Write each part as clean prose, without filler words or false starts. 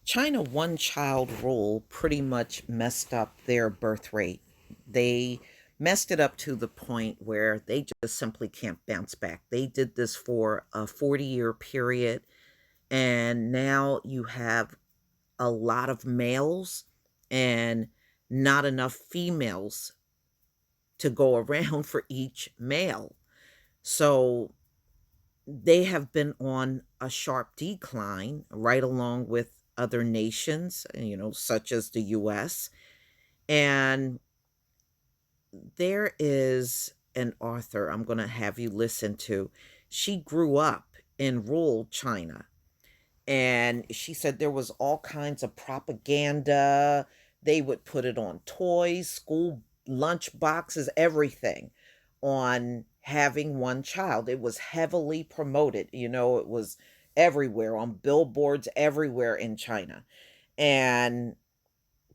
China one child rule pretty much messed up their birth rate. They messed it up to the point where they just simply can't bounce back. They did this for a 40-year period, and now you have a lot of males and not enough females to go around for each male. So they have been on a sharp decline right along with other nations, such as the US. And there is an author I'm going to have you listen to. She grew up in rural China, and she said there was all kinds of propaganda. They would put it on toys, school lunch boxes, everything on having one child. It was heavily promoted. It was everywhere on billboards everywhere in China. And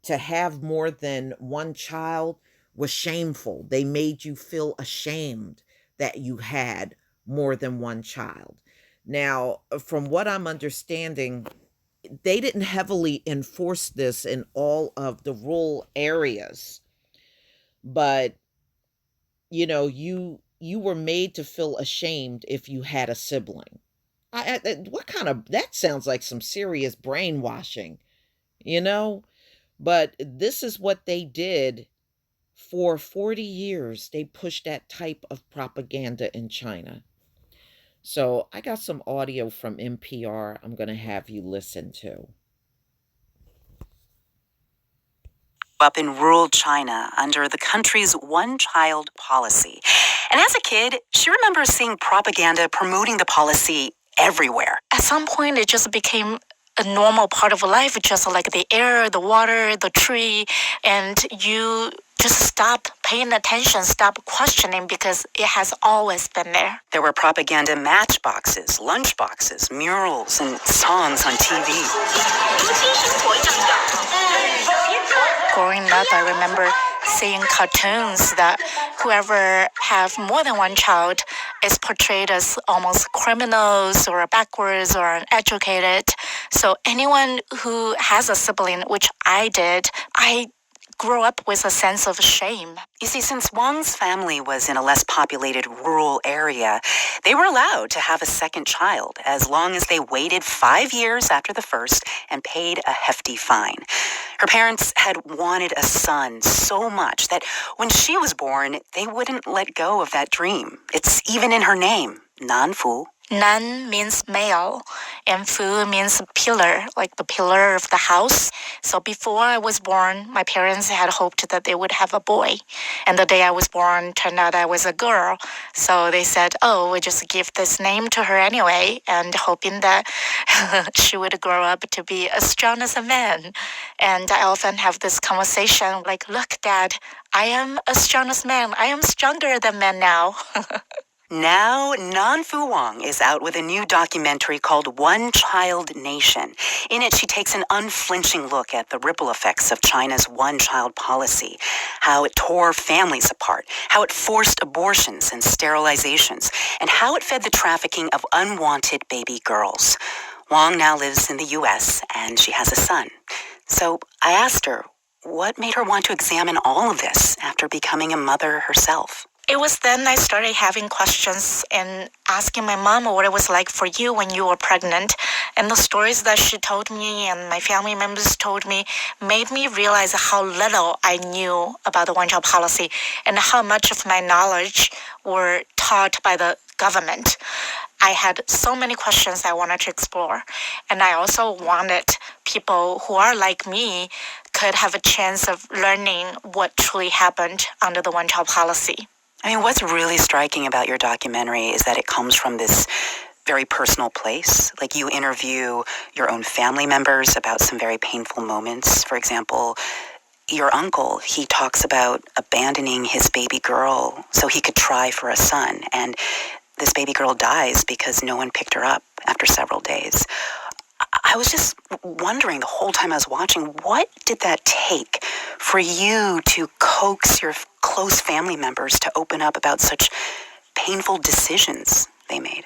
to have more than one child was shameful. They made you feel ashamed that you had more than one child. Now, from what I'm understanding, they didn't heavily enforce this in all of the rural areas, but you were made to feel ashamed if you had a sibling. What kind of that sounds like some serious brainwashing, you know? But this is what they did for 40 years. They pushed that type of propaganda in China. So I got some audio from NPR I'm going to have you listen to. Up in rural China under the country's one-child policy. And as a kid, she remembers seeing propaganda promoting the policy everywhere. At some point, it just became a normal part of life, just like the air, the water, the tree, and you just stop paying attention, stop questioning because it has always been there. There were propaganda matchboxes, lunchboxes, murals, and songs on TV. Growing up, I remember seeing cartoons that whoever have more than one child is portrayed as almost criminals or backwards or uneducated. So anyone who has a sibling, which I did, I grew up with a sense of shame. You see, since Wang's family was in a less populated rural area, they were allowed to have a second child as long as they waited 5 years after the first and paid a hefty fine. Her parents had wanted a son so much that when she was born, they wouldn't let go of that dream. It's even in her name, Nanfu. Nan means male, and Fu means pillar, like the pillar of the house. So before I was born, my parents had hoped that they would have a boy. And the day I was born, turned out I was a girl. So they said, oh, we just give this name to her anyway, and hoping that she would grow up to be as strong as a man. And I often have this conversation like, look, Dad, I am as strong as man. I am stronger than men now. Now, Nanfu Wang is out with a new documentary called One Child Nation. In it, she takes an unflinching look at the ripple effects of China's one-child policy, how it tore families apart, how it forced abortions and sterilizations, and how it fed the trafficking of unwanted baby girls. Wang now lives in the U.S., and she has a son. So I asked her, what made her want to examine all of this after becoming a mother herself? It was then I started having questions and asking my mom what it was like for you when you were pregnant. And the stories that she told me and my family members told me made me realize how little I knew about the one-child policy and how much of my knowledge were taught by the government. I had so many questions I wanted to explore. And I also wanted people who are like me could have a chance of learning what truly happened under the one-child policy. I mean, what's really striking about your documentary is that it comes from this very personal place. Like, you interview your own family members about some very painful moments. For example, your uncle, he talks about abandoning his baby girl so he could try for a son. And this baby girl dies because no one picked her up after several days. I was just wondering the whole time I was watching, what did that take for you to coax your close family members to open up about such painful decisions they made?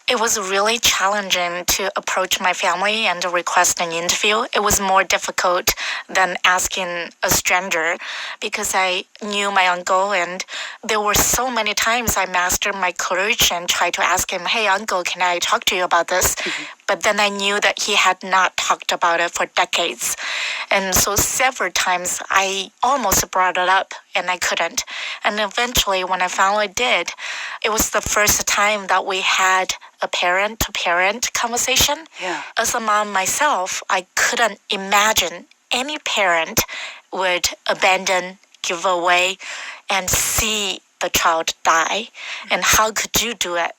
It was really challenging to approach my family and request an interview. It was more difficult than asking a stranger because I knew my uncle, and there were so many times I mastered my courage and tried to ask him, "Hey, uncle, can I talk to you about this?" But then I knew that he had not talked about it for decades. And so several times I almost brought it up and I couldn't. And eventually, when I finally did, it was the first time that we had a parent to parent conversation. Yeah. As a mom myself, I couldn't imagine any parent would abandon, give away, and see the child die. And how could you do it?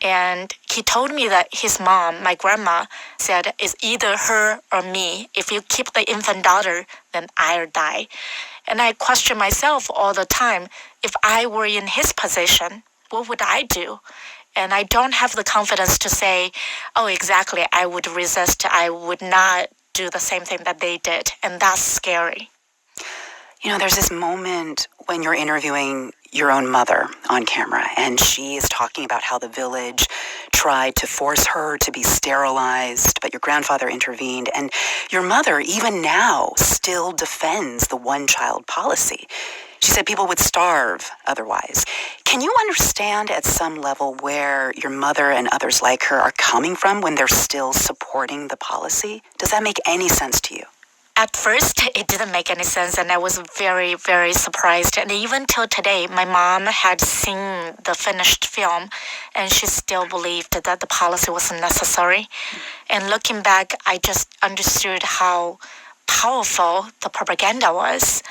And he told me that his mom, my grandma, said, "It's either her or me. If you keep the infant daughter, then I'll die." And I question myself all the time, if I were in his position, what would I do? And I don't have the confidence to say, "Oh, exactly, I would resist. I would not do the same thing that they did." And that's scary. There's this moment when you're interviewing your own mother on camera, and she is talking about how the village tried to force her to be sterilized, but your grandfather intervened, and your mother, even now, still defends the one-child policy. She said people would starve otherwise. Can you understand at some level where your mother and others like her are coming from when they're still supporting the policy? Does that make any sense to you? At first, it didn't make any sense, and I was very, very surprised. And even till today, my mom had seen the finished film, and she still believed that the policy was necessary. And looking back, I just understood how powerful the propaganda was.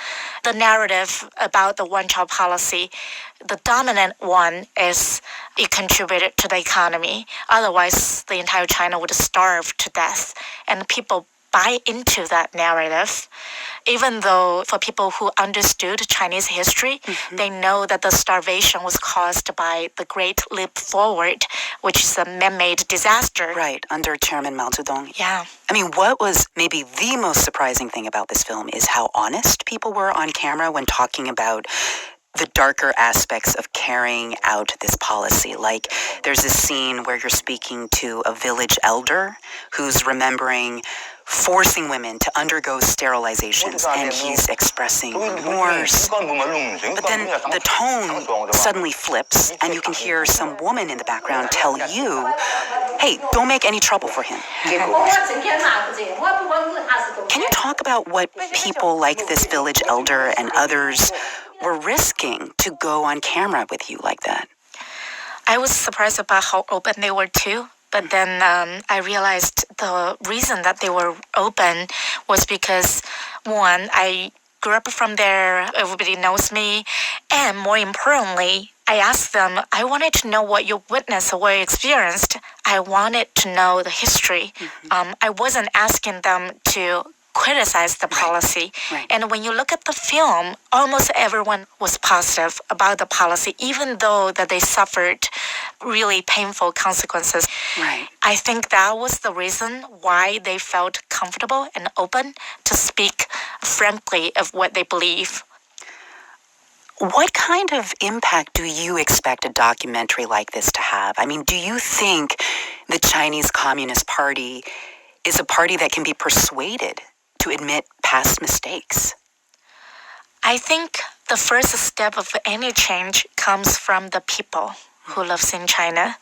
The narrative about the one-child policy, the dominant one is it contributed to the economy. Otherwise, the entire China would starve to death. And people buy into that narrative, even though for people who understood Chinese history, they know that the starvation was caused by the Great Leap Forward, which is a man-made disaster. Right, under Chairman Mao Zedong. Yeah. I mean, what was maybe the most surprising thing about this film is how honest people were on camera when talking about the darker aspects of carrying out this policy. Like, there's this scene where you're speaking to a village elder who's remembering forcing women to undergo sterilizations, and he's expressing remorse. But then the tone suddenly flips, and you can hear some woman in the background tell you, "Hey, don't make any trouble for him." Can you talk about what people like this village elder and others were risking to go on camera with you like that? I was surprised about how open they were too. But then I realized the reason that they were open was because, one, I grew up from there, everybody knows me, and more importantly, I asked them, I wanted to know what you witnessed or what you experienced. I wanted to know the history. I wasn't asking them to criticize the policy. Right. And when you look at the film, almost everyone was positive about the policy, even though that they suffered really painful consequences. Right. I think that was the reason why they felt comfortable and open to speak frankly of what they believe. What kind of impact do you expect a documentary like this to have? I mean, do you think the Chinese Communist Party is a party that can be persuaded to admit past mistakes? I think the first step of any change comes from the people who lives in China.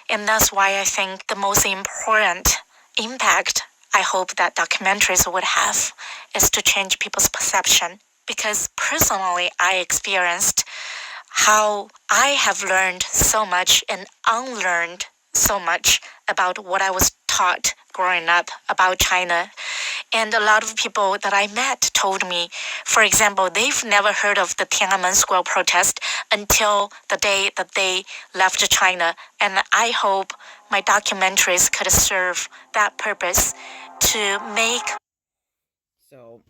And that's why I think the most important impact I hope that documentaries would have is to change people's perception. Because personally, I experienced how I have learned so much and unlearned so much about what I was taught growing up about China. And a lot of people that I met told me, for example, they've never heard of the Tiananmen Square protest until the day that they left China. And I hope my documentaries could serve that purpose to make. So,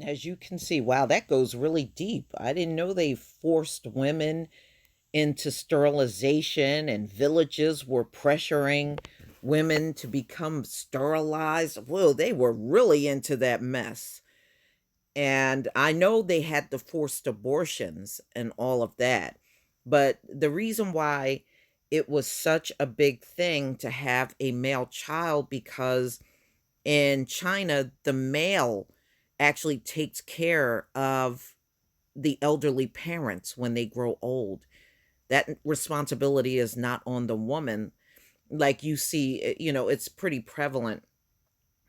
as you can see, wow, that goes really deep. I didn't know they forced women into sterilization and villages were pressuring women to become sterilized. Whoa, they were really into that mess. And I know they had the forced abortions and all of that. But the reason why it was such a big thing to have a male child because in China, the male actually takes care of the elderly parents when they grow old. That responsibility is not on the woman. Like you see, it's pretty prevalent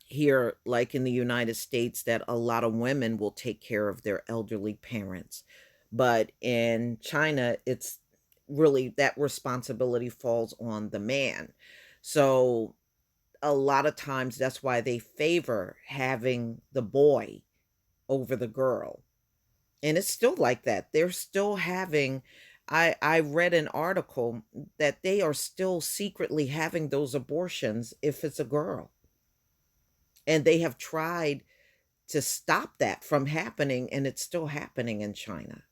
here, like in the United States, that a lot of women will take care of their elderly parents. But in China, it's really that responsibility falls on the man. So a lot of times that's why they favor having the boy over the girl. And it's still like that. They're still having I read an article that they are still secretly having those abortions if it's a girl. And they have tried to stop that from happening, and it's still happening in China.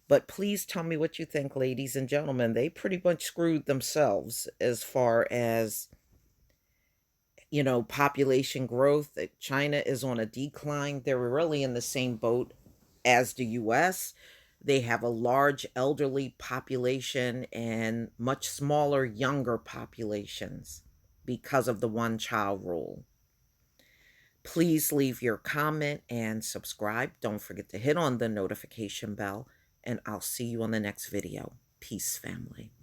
But please tell me what you think, ladies and gentlemen. They pretty much screwed themselves as far as, population growth. China is on a decline. They're really in the same boat as the US. They have a large elderly population and much smaller younger populations because of the one child rule. Please leave your comment and subscribe. Don't forget to hit on the notification bell, and I'll see you on the next video. Peace, family.